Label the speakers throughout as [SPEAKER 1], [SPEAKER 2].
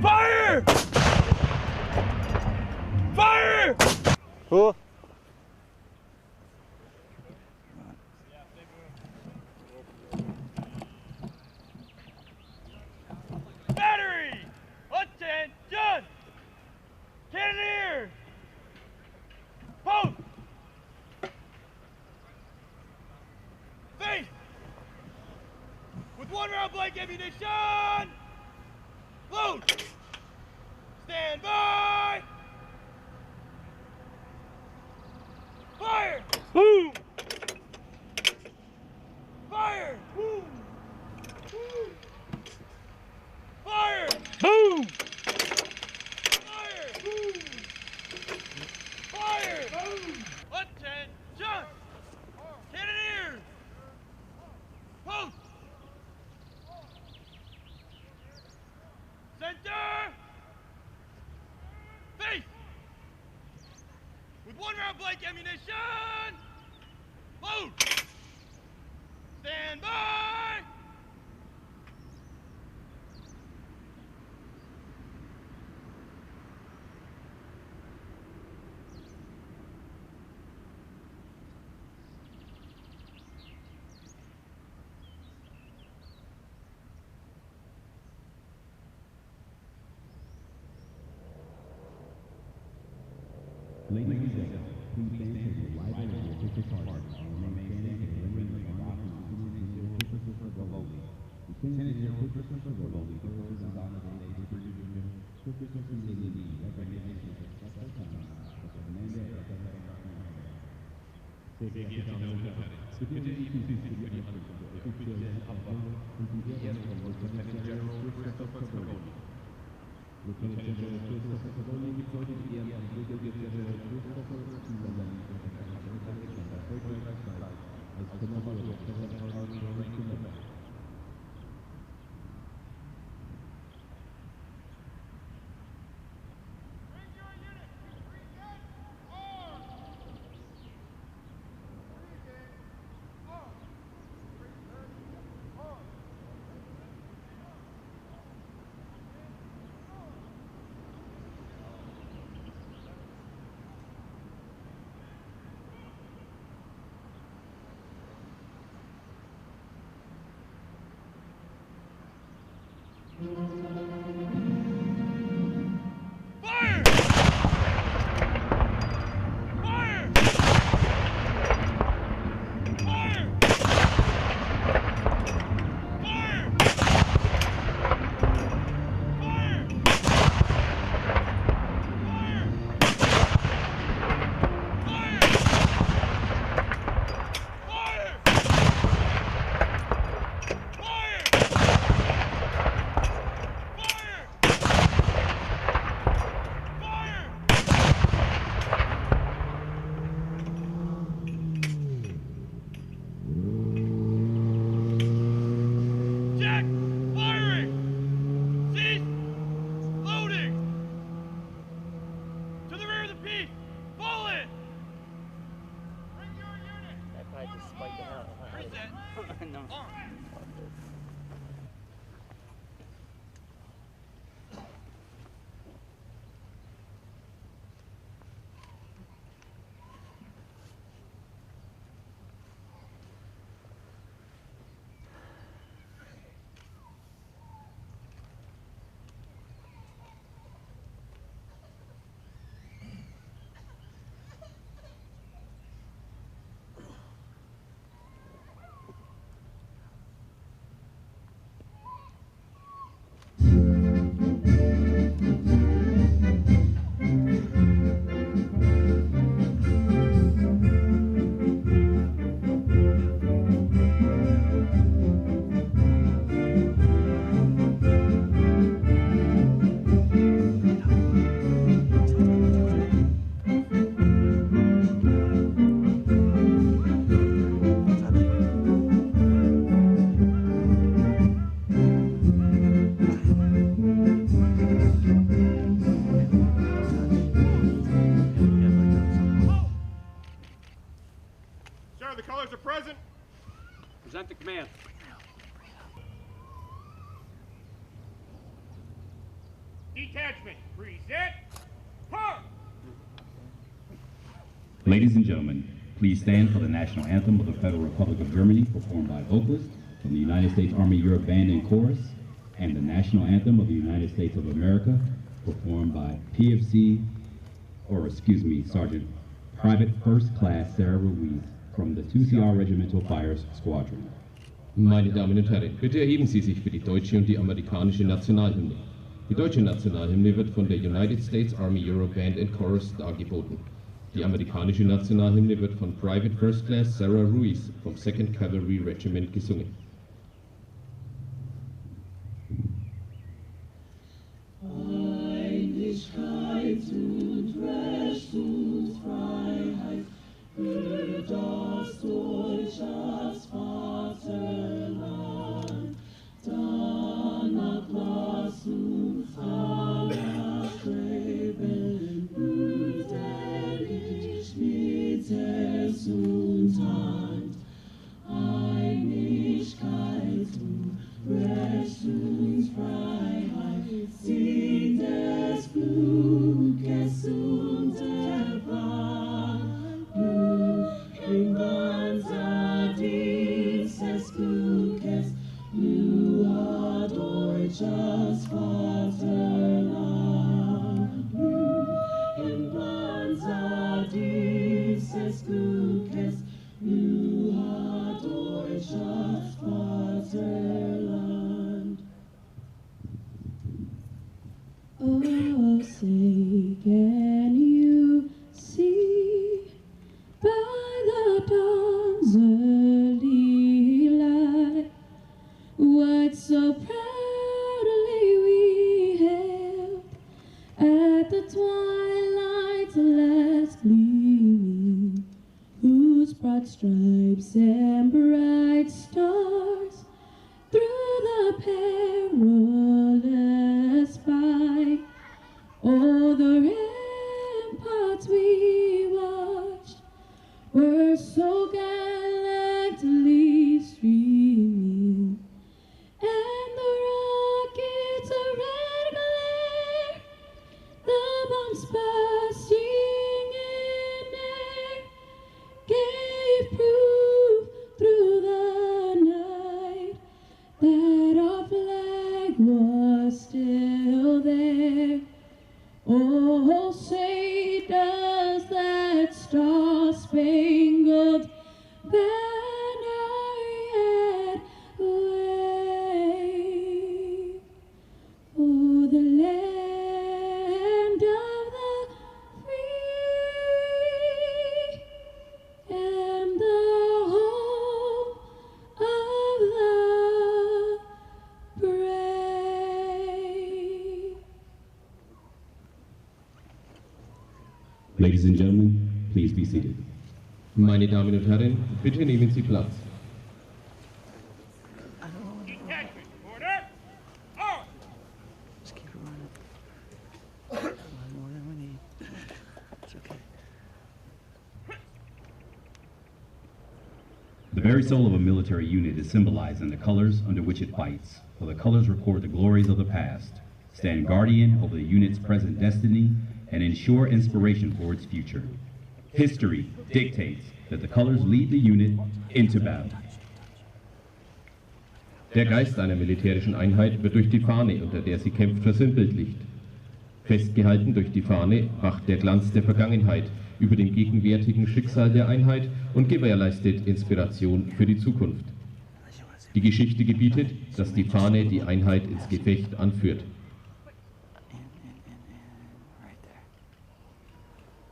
[SPEAKER 1] Fire! Fire!
[SPEAKER 2] Cool.
[SPEAKER 1] Battery! Attention! Cannoneers! Post! Face! With 1 round blank ammunition! Load! Stand by! Fire!
[SPEAKER 2] Boom!
[SPEAKER 1] Fire! Boom! Fire!
[SPEAKER 2] Boom!
[SPEAKER 1] Fire! Boom! Fire! Boom! Attention! Cannoneers! Post! Center! Face! With 1 round blank ammunition! Load! Stand by!
[SPEAKER 3] Ladies and gentlemen, please stand for the arrival of the official sergeant and remain standing for the ring of honor to Lieutenant General Christopher Norrie. Lieutenant General Christopher Norrie confers his honor today to Brigadier General Christopher Laneve, recognition of special command of the Commander of the Lieutenant General Christopher Norrie. Lieutenant General Christopher Norrie reported via Brigadier General Christopher Laneve as Commander of the 7th Army Marine Command.
[SPEAKER 1] Fire! Fire! Fire! Fire! Fire! Jack, firing! Cease! Loading! To the rear of the piece! Fall in! Bring your unit!
[SPEAKER 2] That guy just spiked it out.
[SPEAKER 1] Reset.
[SPEAKER 2] No.
[SPEAKER 1] On.
[SPEAKER 4] The colors are present.
[SPEAKER 5] Present to command.
[SPEAKER 1] Detachment, present. Park!
[SPEAKER 3] Ladies and gentlemen, please stand for the national anthem of the Federal Republic of Germany, performed by vocalists from the United States Army Europe Band and Chorus, and the national anthem of the United States of America, performed by Sergeant Private First Class Sarah Ruiz from the 2CR Regimental Fires Squadron.
[SPEAKER 4] Meine Damen und Herren, bitte erheben Sie sich für die deutsche und die amerikanische Nationalhymne. Die deutsche Nationalhymne wird von der United States Army Europe Band and Chorus dargeboten. Die amerikanische Nationalhymne wird von Private First Class Sarah Ruiz vom 2nd Cavalry Regiment gesungen.
[SPEAKER 6] Einigkeit und Recht und Freiheit für das deutsche Vaterland. Danach lass uns alle streben, brüderlich mit Herz und Hand. Einigkeit und Recht und Freiheit sind des Blutes und der Brand. Im ganzen Dienst des Glückes, nur deutsches Vaterland. Im ganzen Dienst des Glückes, nur deutsches Vaterland. Oh, say, can you see by the dawn's early light what so proudly we hailed at the twilight's last gleaming, whose broad stripes and bright stars through the perilous fight, oh, the ramparts we watched were so gallantly streaming, and the rockets a red glare, the bombs bursting in air, gave proof through the night that our flag was still there. Oh, say does that star-spangled banner yet wave for the land of the free and the home of the brave.
[SPEAKER 3] Ladies and gentlemen, please be seated.
[SPEAKER 4] Meine Damen und Herren, bitte nehmen Sie Platz.
[SPEAKER 1] Detachment, order. Arm!
[SPEAKER 2] Just keep it running. One more than we need. It's okay.
[SPEAKER 3] The very soul of a military unit is symbolized in the colors under which it fights, for the colors record the glories of the past, stand guardian over the unit's present destiny, and ensure inspiration for its future. History dictates that the colors lead the unit into battle.
[SPEAKER 4] Der Geist einer militärischen Einheit wird durch die Fahne, unter der sie kämpft, versinnbildlicht. Festgehalten durch die Fahne wacht der Glanz der Vergangenheit über dem gegenwärtigen Schicksal der Einheit und gewährleistet Inspiration für die Zukunft. Die Geschichte gebietet, dass die Fahne die Einheit ins Gefecht anführt.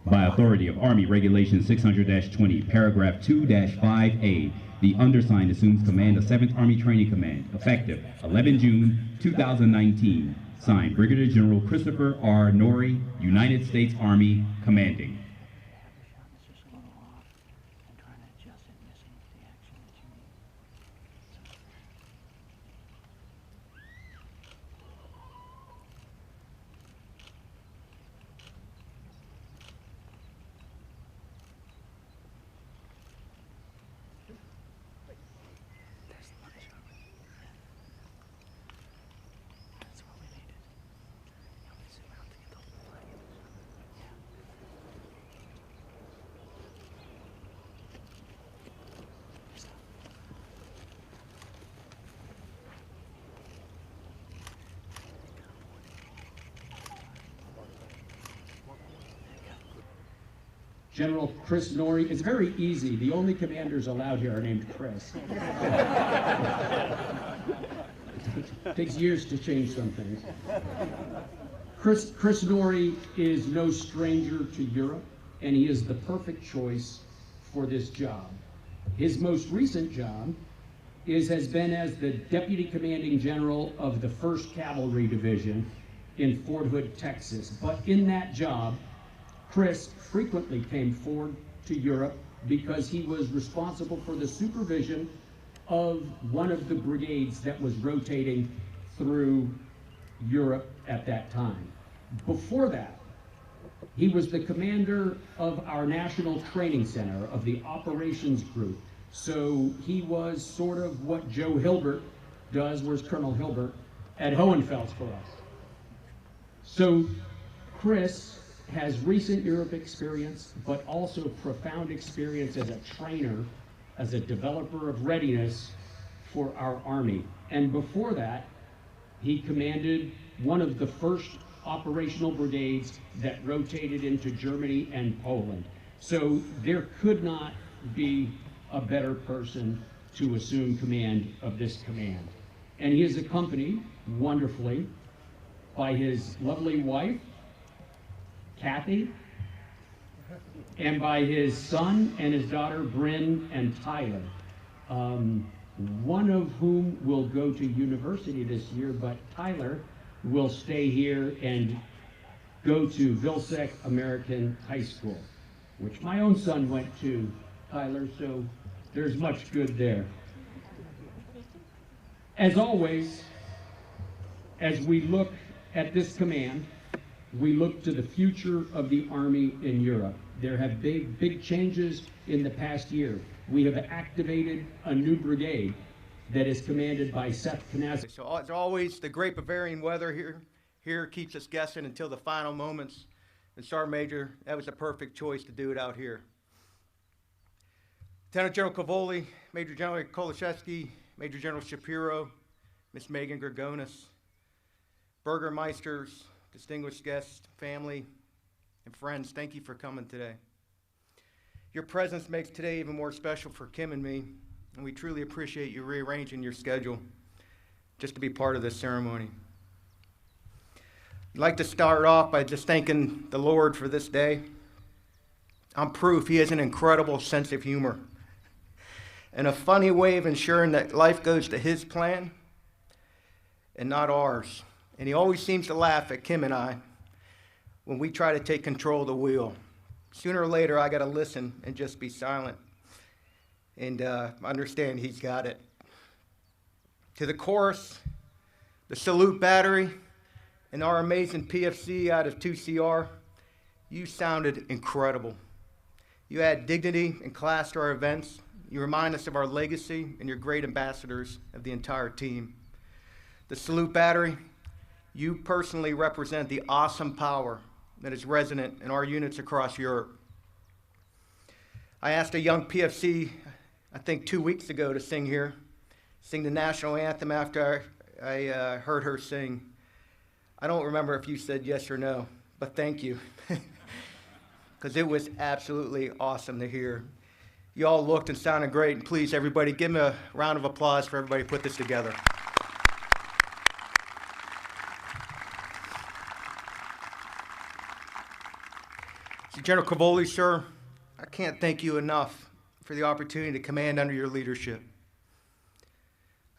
[SPEAKER 3] By authority of Army Regulation 600-20, paragraph 2-5A, the undersigned assumes command of 7th Army Training Command, effective 11 June 2019. Signed, Brigadier General Christopher R. Norrie, United States Army, commanding.
[SPEAKER 7] General Chris Norrie. It's very easy. The only commanders allowed here are named Chris. It takes years to change some things. Chris Norrie is no stranger to Europe, and he is the perfect choice for this job. His most recent job has been as the Deputy Commanding General of the 1st Cavalry Division in Fort Hood, Texas. But in that job, Chris frequently came forward to Europe because he was responsible for the supervision of one of the brigades that was rotating through Europe at that time. Before that, he was the commander of our National Training Center, of the Operations Group. So he was sort of what Joe Hilbert does, where's Colonel Hilbert, at Hohenfels for us. So Chris has recent Europe experience, but also profound experience as a trainer, as a developer of readiness for our Army. And before that, he commanded one of the first operational brigades that rotated into Germany and Poland. So there could not be a better person to assume command of this command. And he is accompanied wonderfully by his lovely wife, Kathy, and by his son and his daughter, Bryn and Tyler, one of whom will go to university this year, but Tyler will stay here and go to Vilsec American High School, which my own son went to, Tyler, so there's much good there. As always, as we look at this command, we look to the future of the Army in Europe. There have big changes in the past year. We have activated a new brigade that is commanded by Seth Knaus.
[SPEAKER 8] So as always, the great Bavarian weather here keeps us guessing until the final moments. And Sergeant Major, that was a perfect choice to do it out here. Lieutenant General Cavoli, Major General Kolashevsky, Major General Shapiro, Miss Megan Gergonis, Burgermeisters, distinguished guests, family, and friends, thank you for coming today. Your presence makes today even more special for Kim and me, and we truly appreciate you rearranging your schedule just to be part of this ceremony. I'd like to start off by just thanking the Lord for this day. I'm proof He has an incredible sense of humor and a funny way of ensuring that life goes to His plan and not ours. And He always seems to laugh at Kim and I when we try to take control of the wheel. Sooner or later, I got to listen and just be silent and understand He's got it. To the chorus, the salute battery, and our amazing PFC out of 2CR, you sounded incredible. You add dignity and class to our events. You remind us of our legacy and you're great ambassadors of the entire team. The salute battery, you personally represent the awesome power that is resonant in our units across Europe. I asked a young PFC, I think 2 weeks ago, to sing here, sing the national anthem after I heard her sing. I don't remember if you said yes or no, but thank you. Because it was absolutely awesome to hear. You all looked and sounded great, and please, everybody, give me a round of applause for everybody who put this together. So General Cavoli, sir, I can't thank you enough for the opportunity to command under your leadership.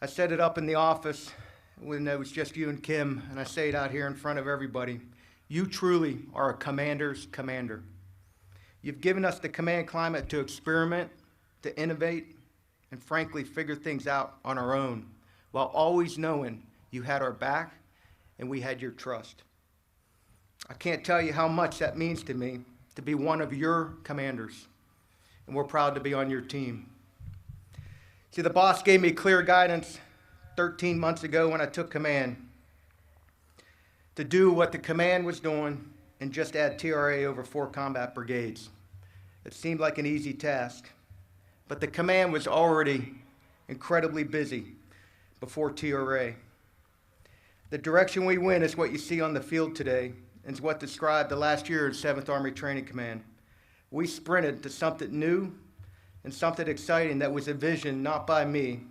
[SPEAKER 8] I set it up in the office when it was just you and Kim, and I say it out here in front of everybody. You truly are a commander's commander. You've given us the command climate to experiment, to innovate, and frankly figure things out on our own, while always knowing you had our back and we had your trust. I can't tell you how much that means to me to be one of your commanders, and we're proud to be on your team. See, the boss gave me clear guidance 13 months ago when I took command to do what the command was doing and just add TRA over 4 combat brigades. It seemed like an easy task, but the command was already incredibly busy before TRA. The direction we went is what you see on the field today and is what described the last year of 7th Army Training Command. We sprinted to something new and something exciting that was a vision not by me,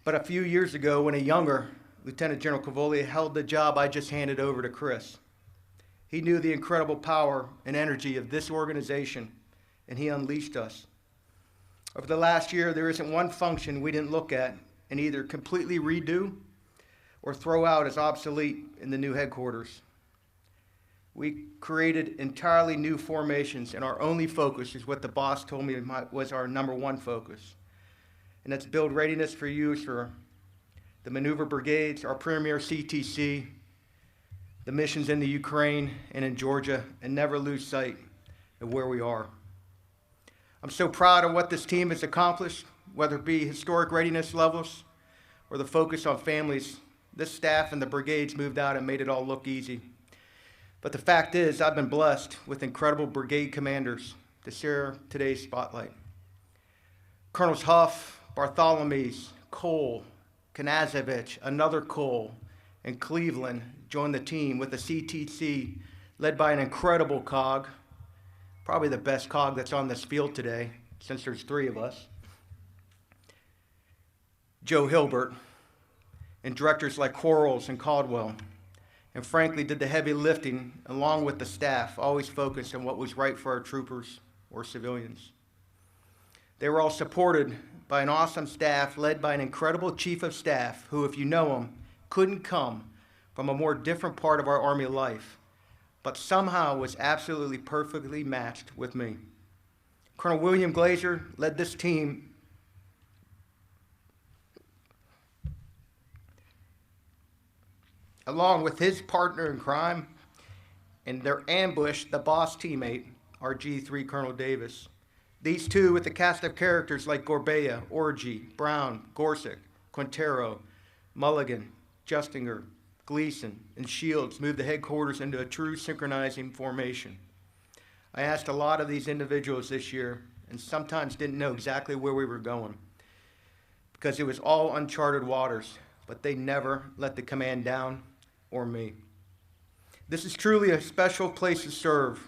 [SPEAKER 8] but a few years ago when a younger Lieutenant General Cavoli held the job I just handed over to Chris. He knew the incredible power and energy of this organization, and he unleashed us. Over the last year, there isn't one function we didn't look at and either completely redo or throw out as obsolete in the new headquarters. We created entirely new formations, and our only focus is what the boss told me was our number one focus, and that's build readiness for use for the maneuver brigades, our premier CTC, the missions in the Ukraine and in Georgia, and never lose sight of where we are. I'm so proud of what this team has accomplished, whether it be historic readiness levels or the focus on families. This staff and the brigades moved out and made it all look easy. But the fact is, I've been blessed with incredible brigade commanders to share today's spotlight. Colonels Huff, Bartholomews, Cole, Kanazevich, another Cole, and Cleveland joined the team with a CTC led by an incredible COG, probably the best COG that's on this field today, since there's 3 of us. Joe Hilbert, and directors like Quarles and Caldwell, and frankly did the heavy lifting along with the staff, always focused on what was right for our troopers or civilians. They were all supported by an awesome staff led by an incredible chief of staff who, if you know him, couldn't come from a more different part of our Army life, but somehow was absolutely perfectly matched with me. Colonel William Glazer led this team along with his partner in crime, and their ambush, the boss teammate, our G3 Colonel Davis. These two, with the cast of characters like Gorbea, Orgy, Brown, Gorsuch, Quintero, Mulligan, Justinger, Gleason, and Shields, moved the headquarters into a true synchronizing formation. I asked a lot of these individuals this year, and sometimes didn't know exactly where we were going, because it was all uncharted waters, but they never let the command down or me. This is truly a special place to serve.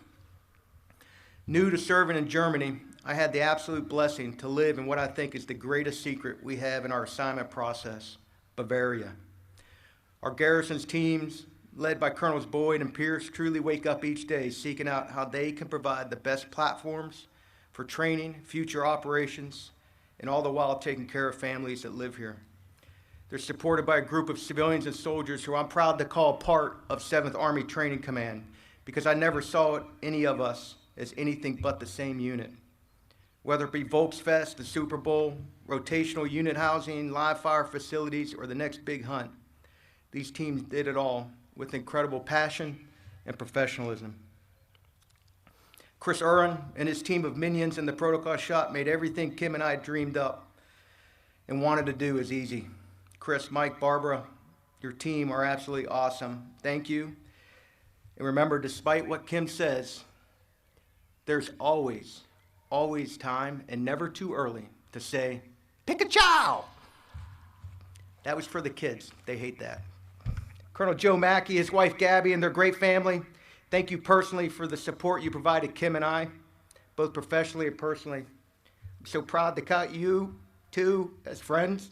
[SPEAKER 8] New to serving in Germany, I had the absolute blessing to live in what I think is the greatest secret we have in our assignment process, Bavaria. Our garrisons teams, led by Colonels Boyd and Pierce, truly wake up each day seeking out how they can provide the best platforms for training, future operations, and all the while taking care of families that live here. They're supported by a group of civilians and soldiers who I'm proud to call part of 7th Army Training Command, because I never saw any of us as anything but the same unit. Whether it be Volksfest, the Super Bowl, rotational unit housing, live fire facilities, or the next big hunt, these teams did it all with incredible passion and professionalism. Chris Uren and his team of minions in the protocol shop made everything Kim and I dreamed up and wanted to do as easy. Chris, Mike, Barbara, your team are absolutely awesome. Thank you. And remember, despite what Kim says, there's always time and never too early to say, pick a chow. That was for the kids. They hate that. Colonel Joe Mackey, his wife Gabby, and their great family, thank you personally for the support you provided Kim and I, both professionally and personally. I'm so proud to count you two as friends.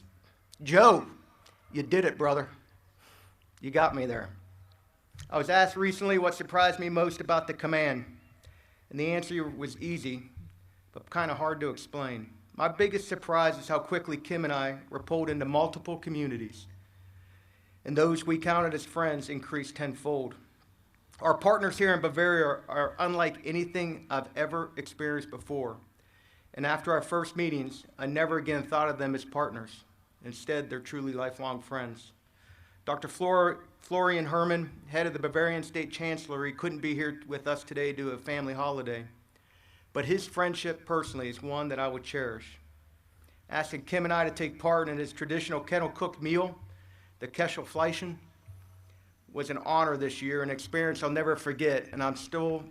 [SPEAKER 8] Joe, you did it, brother. You got me there. I was asked recently what surprised me most about the command, and the answer was easy, but kind of hard to explain. My biggest surprise is how quickly Kim and I were pulled into multiple communities, and those we counted as friends increased tenfold. Our partners here in Bavaria are unlike anything I've ever experienced before, and after our first meetings, I never again thought of them as partners. Instead, they're truly lifelong friends. Dr. Florian Hermann, head of the Bavarian State Chancellery, couldn't be here with us today due to a family holiday, but his friendship personally is one that I would cherish. Asking Kim and I to take part in his traditional kettle-cooked meal, the Kesselfleischen, was an honor this year, an experience I'll never forget, and I'm still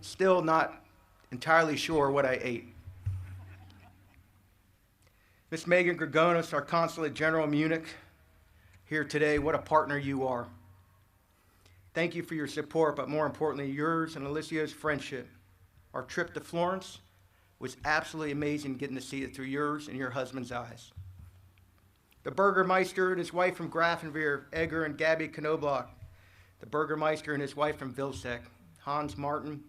[SPEAKER 8] not entirely sure what I ate. Miss Megan Gregonis, our Consulate General in Munich, here today. What a partner you are. Thank you for your support, but more importantly, yours and Alicia's friendship Our trip to Florence was absolutely amazing, getting to see it through yours and your husband's eyes. The Burgermeister and his wife from Grafenwehr, Edgar and Gabby Knobloch. The Burgermeister and his wife from Vilsek, Hans Martin,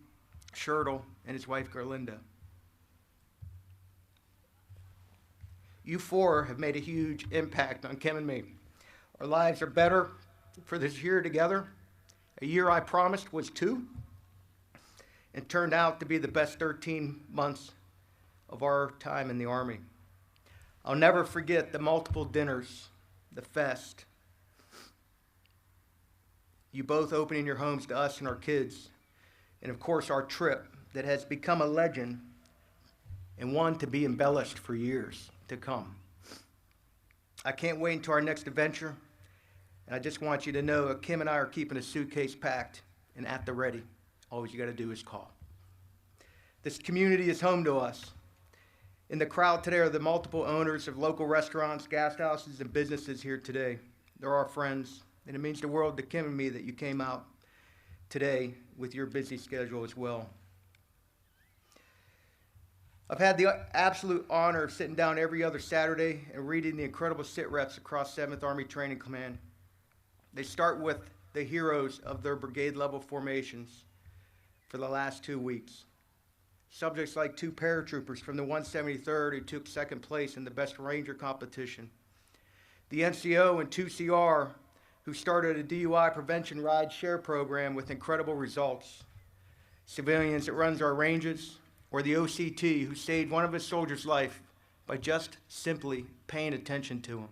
[SPEAKER 8] Schertl, and his wife Gerlinda. You four have made a huge impact on Kim and me. Our lives are better for this year together. A year I promised was 2, and turned out to be the best 13 months of our time in the Army. I'll never forget the multiple dinners, the fest, you both opening your homes to us and our kids, and of course our trip that has become a legend and one to be embellished for years to come. I can't wait until our next adventure, and I just want you to know that Kim and I are keeping a suitcase packed and at the ready. All you got to do is call. This community is home to us. In the crowd today are the multiple owners of local restaurants, gas houses, and businesses here today. They're our friends, and it means the world to Kim and me that you came out today with your busy schedule as well. I've had the absolute honor of sitting down every other Saturday and reading the incredible sit reps across 7th Army Training Command. They start with the heroes of their brigade level formations for the last 2 weeks. Subjects like 2 paratroopers from the 173rd who took 2nd place in the best ranger competition. The NCO and 2CR who started a DUI prevention ride share program with incredible results. Civilians that runs our ranges, or the OCT who saved one of his soldiers' life by just simply paying attention to him.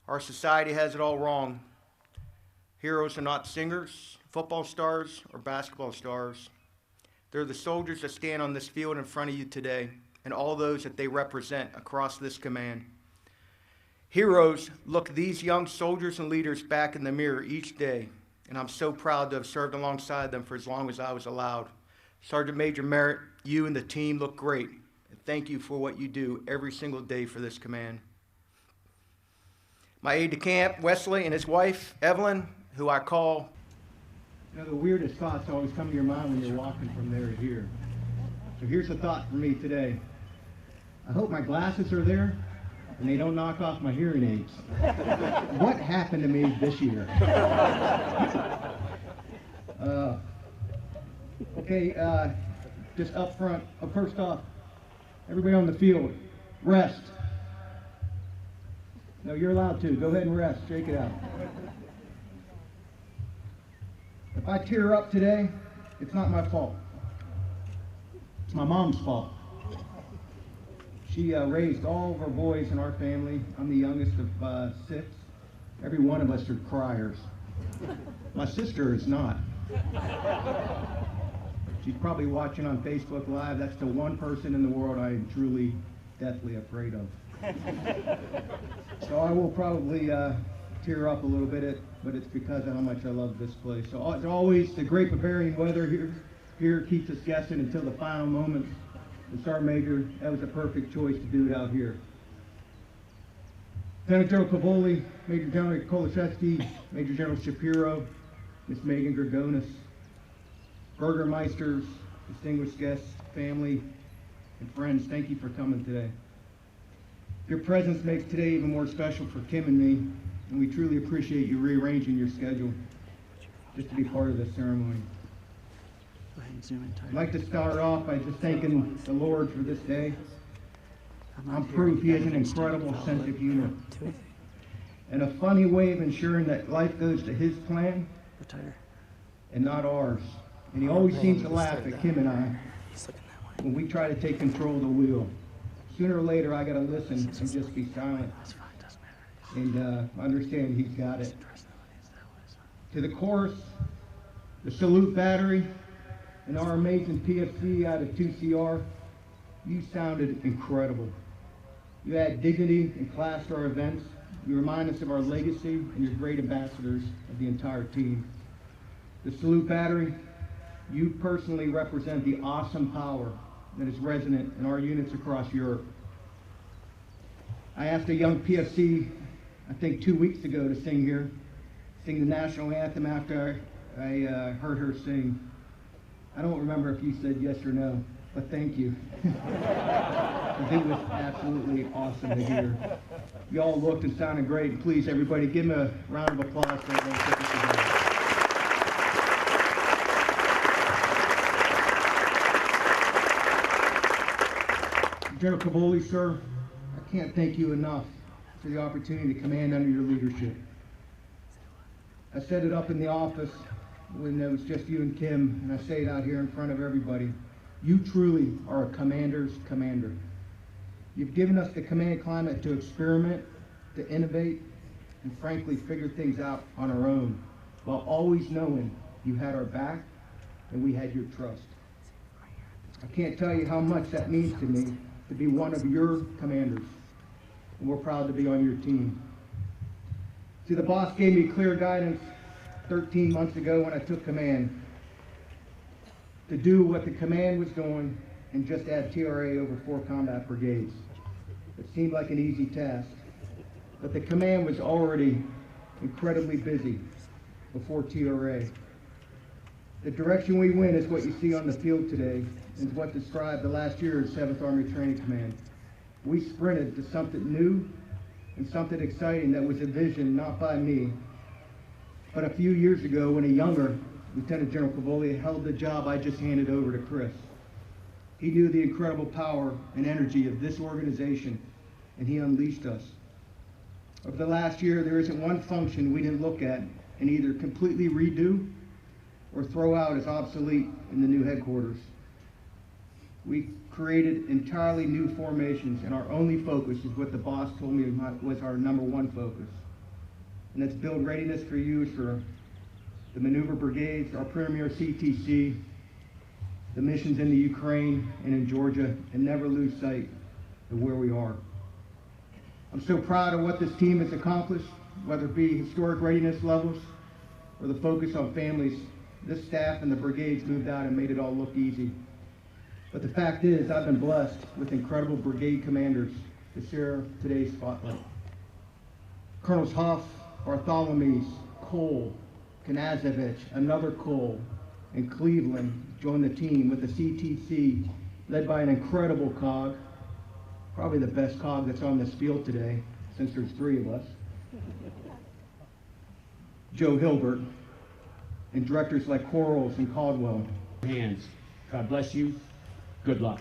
[SPEAKER 8] Our society has it all wrong. Heroes are not singers, football stars, or basketball stars. They're the soldiers that stand on this field in front of you today, and all those that they represent across this command. Heroes look these young soldiers and leaders back in the mirror each day, and I'm so proud to have served alongside them for as long as I was allowed. Sergeant Major Merritt, you and the team look great, and thank you for what you do every single day for this command. My aide-de-camp, Wesley, and his wife, Evelyn, who I call...
[SPEAKER 9] You know, the weirdest thoughts always come to your mind when you're walking from there to here. So here's a thought for me today. I hope my glasses are there and they don't knock off my hearing aids. What happened to me this year? Just up front, first off, everybody on the field, rest. No, you're allowed to. Go ahead and rest. Shake it out. If I tear up today, it's not my fault. It's my mom's fault. She raised all of our boys in our family. I'm the youngest of 6. Every one of us are criers. My sister is not. She's probably watching on Facebook Live. That's the one person in the world I am truly, deathly afraid of. So I will probably tear up a little bit, but it's because of how much I love this place. So as always, the great Bavarian weather here keeps us guessing until the final moments. The Sergeant Major, that was a perfect choice to do it out here. Lieutenant General Cavoli, Major General Kolashevsky, Major General Shapiro, Miss Megan Gregonis, Burgermeisters, distinguished guests, family, and friends, thank you for coming today. Your presence makes today even more special for Kim and me, and we truly appreciate you rearranging your schedule just to be part of this ceremony. I'd like to start off by just thanking the Lord for this day. I'm proof He has an incredible sense of humor and a funny way of ensuring that life goes to His plan and not ours. And He always seems to laugh at Kim and I when we try to take control of the wheel. Sooner or later, I got to listen and just be silent and understand He's got it. To the chorus, the salute battery, and our amazing PFC out of 2CR, you sounded incredible. You add dignity and class to our events. You remind us of our legacy, and you're great ambassadors of the entire team. The salute battery, you personally represent the awesome power that is resonant in our units across Europe. I asked a young PFC, I think 2 weeks ago, to sing the national anthem after I heard her sing. I don't remember if you said yes or no, but thank you. It was absolutely awesome to hear. You all looked and sounded great, and please, everybody, give them a round of applause for everyone putting this together. General Cavoli, sir, I can't thank you enough for the opportunity to command under your leadership. I set it up in the office when it was just you and Kim, and I say it out here in front of everybody. You truly are a commander's commander. You've given us the command climate to experiment, to innovate, and frankly figure things out on our own, while always knowing you had our back and we had your trust. I can't tell you how much that means to me to be one of your commanders, and we're proud to be on your team. See, the boss gave me clear guidance 13 months ago when I took command to do what the command was doing and just add TRA over 4 combat brigades. It seemed like an easy task, but the command was already incredibly busy before TRA. The direction we went is what you see on the field today and is what described the last year of 7th Army Training Command. We sprinted to something new and something exciting that was a vision not by me, but a few years ago when a younger Lieutenant General Cavoli held the job I just handed over to Chris. He knew the incredible power and energy of this organization, and he unleashed us. Over the last year, there isn't one function we didn't look at and either completely redo or throw out as obsolete in the new headquarters. We created entirely new formations, and our only focus is what the boss told me was our #1 focus. And that's build readiness for use for the maneuver brigades, our premier CTC, the missions in the Ukraine and in Georgia, and never lose sight of where we are. I'm so proud of what this team has accomplished, whether it be historic readiness levels or the focus on families. This staff and the brigades moved out and made it all look easy. But the fact is, I've been blessed with incredible brigade commanders to share today's spotlight. Colonels Huff, Bartholomew, Cole, Knazevich, another Cole, and Cleveland joined the team with the CTC led by an incredible COG, probably the best COG that's on this field today, since there's 3 of us, Joe Hilbert, and directors like Quarles and Caldwell.
[SPEAKER 7] Hands. God bless you. Good luck.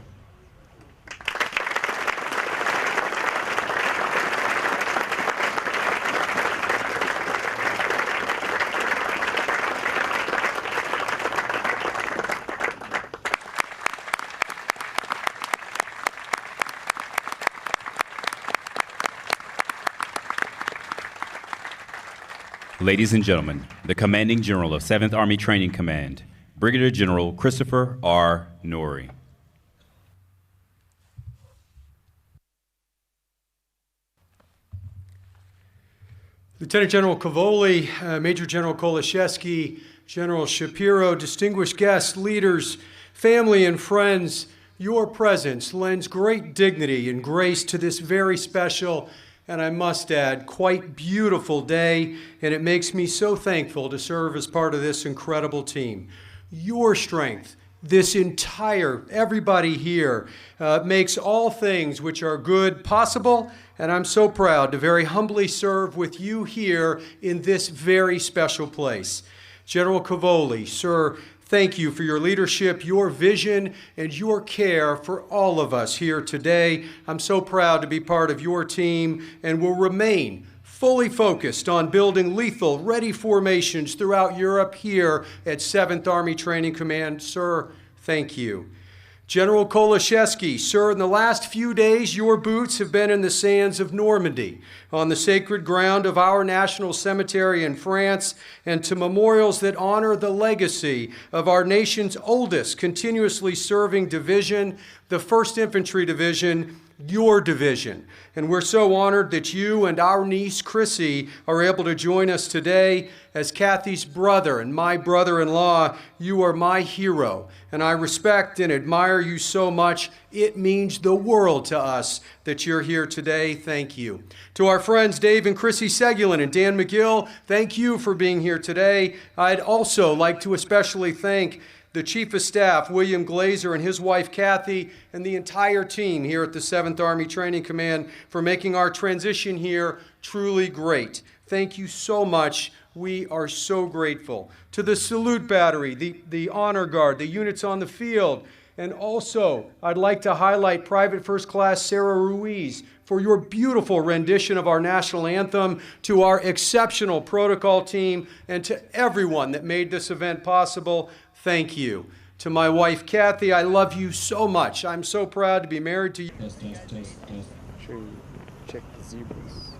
[SPEAKER 10] Ladies and gentlemen, the Commanding General of 7th Army Training Command, Brigadier General Christopher R. Norrie.
[SPEAKER 11] Lieutenant General Cavoli, Major General Kolashevsky, General Shapiro, distinguished guests, leaders, family, and friends, your presence lends great dignity and grace to this very special, and I must add, quite beautiful day, and it makes me so thankful to serve as part of this incredible team. Your strength, this entire, everybody here, makes all things which are good possible, and I'm so proud to very humbly serve with you here in this very special place. General Cavoli, sir, thank you for your leadership, your vision, and your care for all of us here today. I'm so proud to be part of your team and will remain fully focused on building lethal, ready formations throughout Europe here at 7th Army Training Command. Sir, thank you. General Kolashevsky, sir, in the last few days, your boots have been in the sands of Normandy, on the sacred ground of our national cemetery in France, and to memorials that honor the legacy of our nation's oldest continuously serving division, the 1st Infantry Division, your division. And we're so honored that you and our niece, Chrissy, are able to join us today As Kathy's brother and my brother-in-law, you are my hero, and I respect and admire you so much. It means the world to us that you're here today. Thank you. To our friends Dave and Chrissy Segulin and Dan McGill, thank you for being here today. I'd also like to especially thank the Chief of Staff, William Glazer, and his wife, Kathy, and the entire team here at the 7th Army Training Command for making our transition here truly great. Thank you so much. We are so grateful. To the Salute Battery, the Honor Guard, the units on the field, and also I'd like to highlight Private First Class Sarah Ruiz for your beautiful rendition of our national anthem, to our exceptional protocol team, and to everyone that made this event possible. Thank you. To my wife, Kathy, I love you so much. I'm so proud to be married to you.
[SPEAKER 2] Make sure you check the zebras.